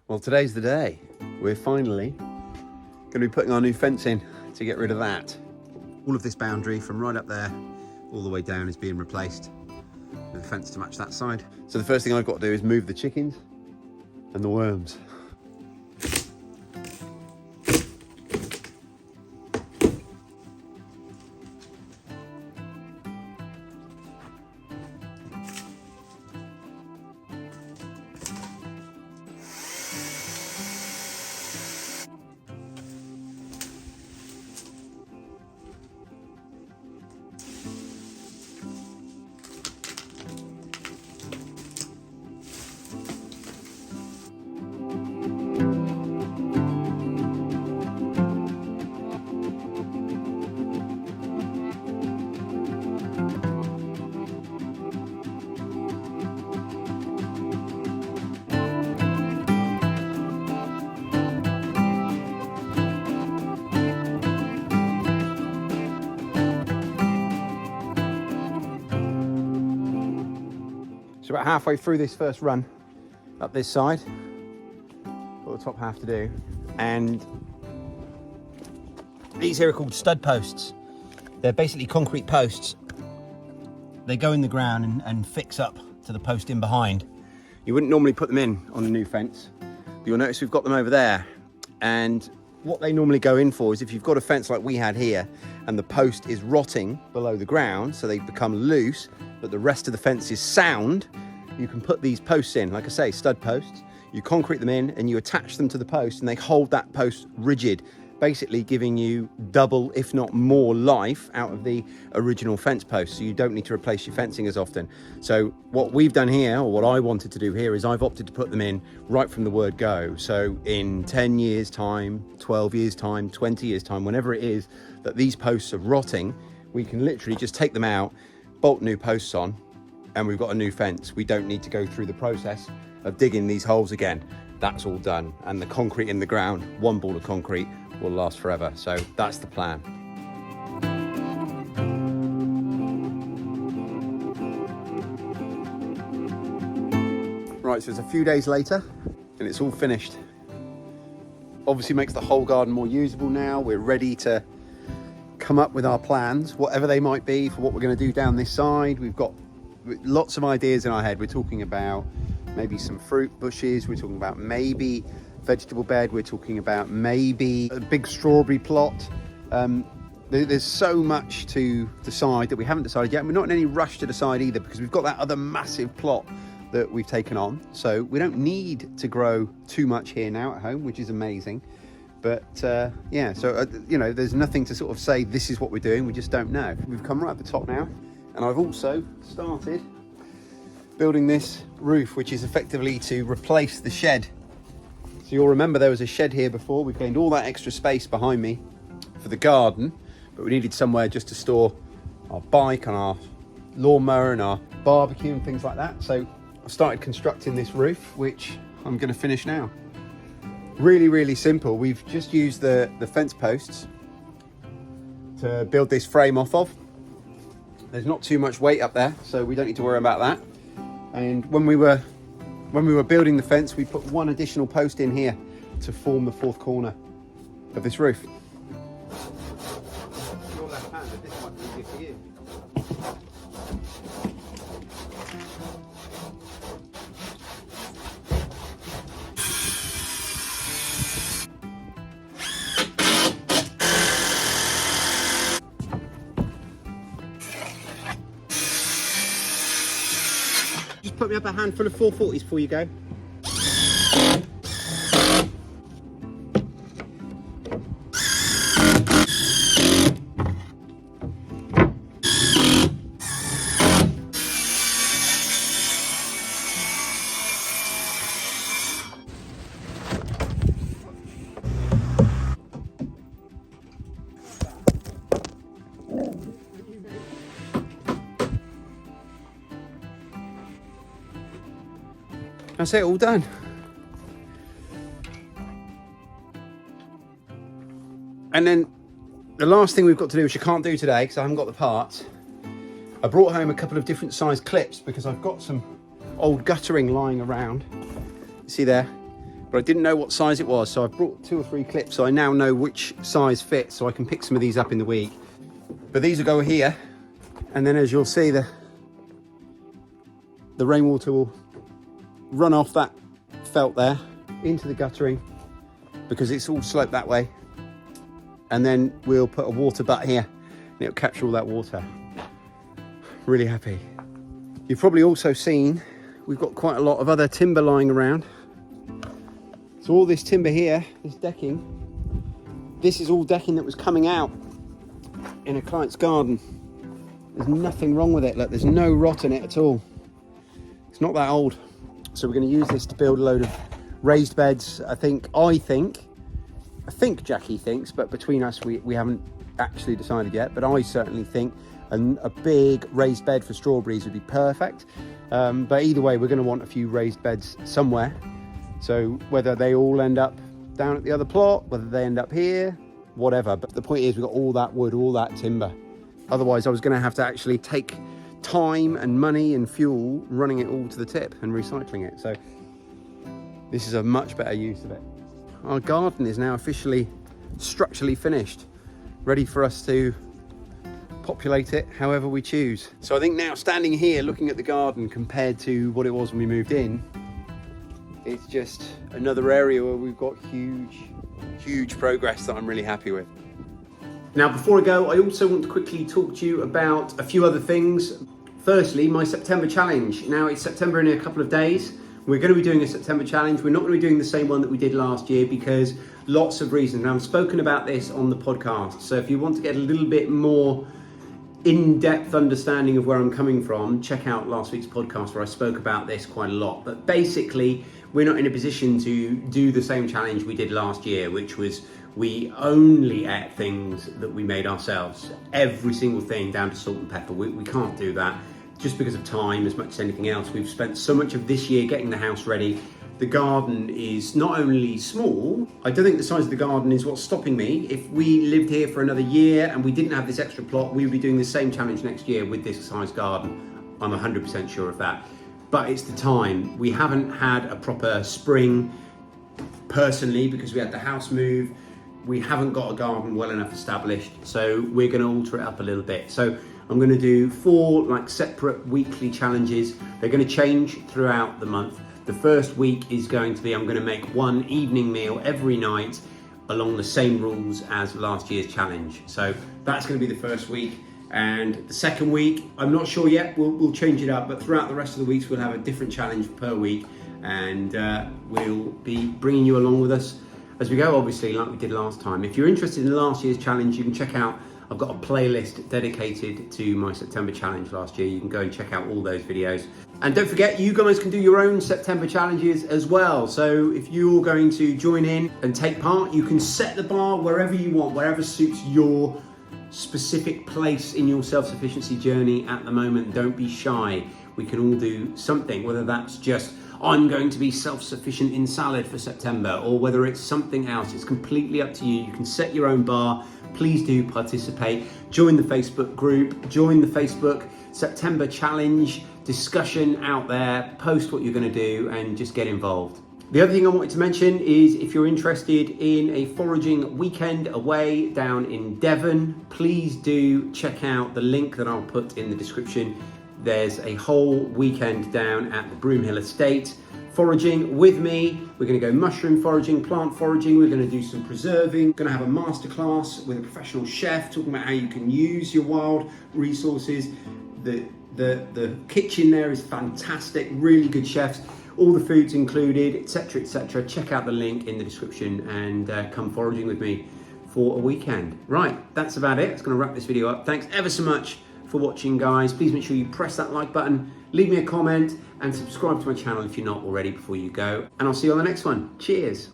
Well, today's the day. We're finally going to be putting our new fence in to get rid of that. All of this boundary from right up there all the way down is being replaced with a fence to match that side. So the first thing I've got to do is move the chickens and the worms. So about halfway through this first run up this side, got the top half to do, and these here are called stud posts. They're basically concrete posts. They go in the ground and fix up to the post in behind. You wouldn't normally put them in on a new fence, but you'll notice we've got them over there. And what they normally go in for is if you've got a fence like we had here and the post is rotting below the ground, so they become loose, but the rest of the fence is sound, you can put these posts in, like I say, stud posts. You concrete them in and you attach them to the post and they hold that post rigid, basically giving you double, if not more, life out of the original fence post, so you don't need to replace your fencing as often. So what we've done here, or what I wanted to do here, is I've opted to put them in right from the word go. So in 10 years time, 12 years time, 20 years time, whenever it is that these posts are rotting, we can literally just take them out, bolt new posts on, and we've got a new fence. We don't need to go through the process of digging these holes again. That's all done. And the concrete in the ground, one ball of concrete, will last forever. So that's the plan. Right, so it's a few days later and it's all finished. Obviously makes the whole garden more usable now. We're ready to come up with our plans, whatever they might be, for what we're going to do down this side. We've got lots of ideas in our head. We're talking about maybe some fruit bushes, we're talking about maybe vegetable bed, we're talking about maybe a big strawberry plot. There's so much to decide that we haven't decided yet. We're not in any rush to decide either, because we've got that other massive plot that we've taken on, so we don't need to grow too much here now at home, which is amazing. But yeah, so you know, there's nothing to sort of say this is what we're doing, we just don't know. We've come right at the top now, and I've also started building this roof, which is effectively to replace the shed. So you'll remember there was a shed here before. We've gained all that extra space behind me for the garden, but we needed somewhere just to store our bike and our lawnmower and our barbecue and things like that. So I started constructing this roof, which I'm going to finish now. Really, really simple. We've just used the fence posts to build this frame off of. There's not too much weight up there, so we don't need to worry about that. And when we were building the fence, we put one additional post in here to form the fourth corner of this roof. Your left hand, this might be easier for you. Just put me up a handful of 440s before you go. That's it, all done. And then the last thing we've got to do, which I can't do today because I haven't got the parts, I brought home a couple of different size clips because I've got some old guttering lying around. You see there? but I didn't know what size it was, so I brought 2 or 3 clips, so I now know which size fits, so I can pick some of these up in the week. But these will go here, and then as you'll see, the rainwater will run off that felt there into the guttering, because it's all sloped that way, and then we'll put a water butt here and it'll capture all that water. Really happy. You've probably also seen we've got quite a lot of other timber lying around. So all this timber here, this decking, this is all decking that was coming out in a client's garden. There's nothing wrong with it. Look, there's no rot in it at all. It's not that old. So we're going to use this to build a load of raised beds. I think Jackie thinks, but between us we haven't actually decided yet, but I certainly think a big raised bed for strawberries would be perfect. But either way, we're going to want a few raised beds somewhere. So whether they all end up down at the other plot, whether they end up here, whatever. But the point is, we've got all that wood, all that timber. Otherwise, I was going to have to actually take time and money and fuel running it all to the tip and recycling it. So this is a much better use of it. Our garden is now officially structurally finished, ready for us to populate it however we choose. So I think now, standing here looking at the garden compared to what it was when we moved in, it's just another area where we've got huge progress that I'm really happy with. Now, before I go, I also want to quickly talk to you about a few other things. Firstly, my September challenge. Now, it's September in a couple of days. We're going to be doing a September challenge. We're not going to be doing the same one that we did last year because lots of reasons. And I've spoken about this on the podcast. So if you want to get a little bit more in-depth understanding of where I'm coming from, check out last week's podcast where I spoke about this quite a lot. But basically, we're not in a position to do the same challenge we did last year, which was we only ate things that we made ourselves. Every single thing down to salt and pepper. We can't do that. Just because of time as much as anything else. We've spent so much of this year getting the house ready. The garden is not only small, I don't think the size of the garden is what's stopping me. If we lived here for another year and we didn't have this extra plot, we would be doing the same challenge next year with this size garden. I'm 100% sure of that. But it's the time. We haven't had a proper spring personally because we had the house move. We haven't got a garden well enough established. So we're going to alter it up a little bit. So I'm going to do 4 separate weekly challenges. They're going to change throughout the month. The first week is going to be, I'm going to make one evening meal every night along the same rules as last year's challenge. So that's going to be the first week. And the second week, I'm not sure yet, we'll change it up, but throughout the rest of the weeks, we'll have a different challenge per week. And we'll be bringing you along with us as we go, obviously, like we did last time. If you're interested in last year's challenge, you can check out, I've got a playlist dedicated to my September challenge last year. You can go and check out all those videos. And don't forget, you guys can do your own September challenges as well. So if you're going to join in and take part, you can set the bar wherever you want, wherever suits your specific place in your self-sufficiency journey at the moment. Don't be shy. We can all do something, whether that's just, I'm going to be self-sufficient in salad for September, or whether it's something else. It's completely up to you. You can set your own bar. Please do participate. Join the Facebook group, join the Facebook September challenge discussion out there, post what you're going to do and just get involved. The other thing I wanted to mention is if you're interested in a foraging weekend away down in Devon, please do check out the link that I'll put in the description. There's a whole weekend down at the Broomhill Estate foraging with me. We're going to go mushroom foraging, plant foraging. We're going to do some preserving. We're going to have a masterclass with a professional chef talking about how you can use your wild resources. The kitchen there is fantastic, really good chefs. All the food's included, etc., etc. Check out the link in the description and come foraging with me for a weekend. Right, that's about it. It's going to wrap this video up. Thanks ever so much for watching, guys. Please make sure you press that like button, leave me a comment and subscribe to my channel if you're not already before you go. And I'll see you on the next one. Cheers.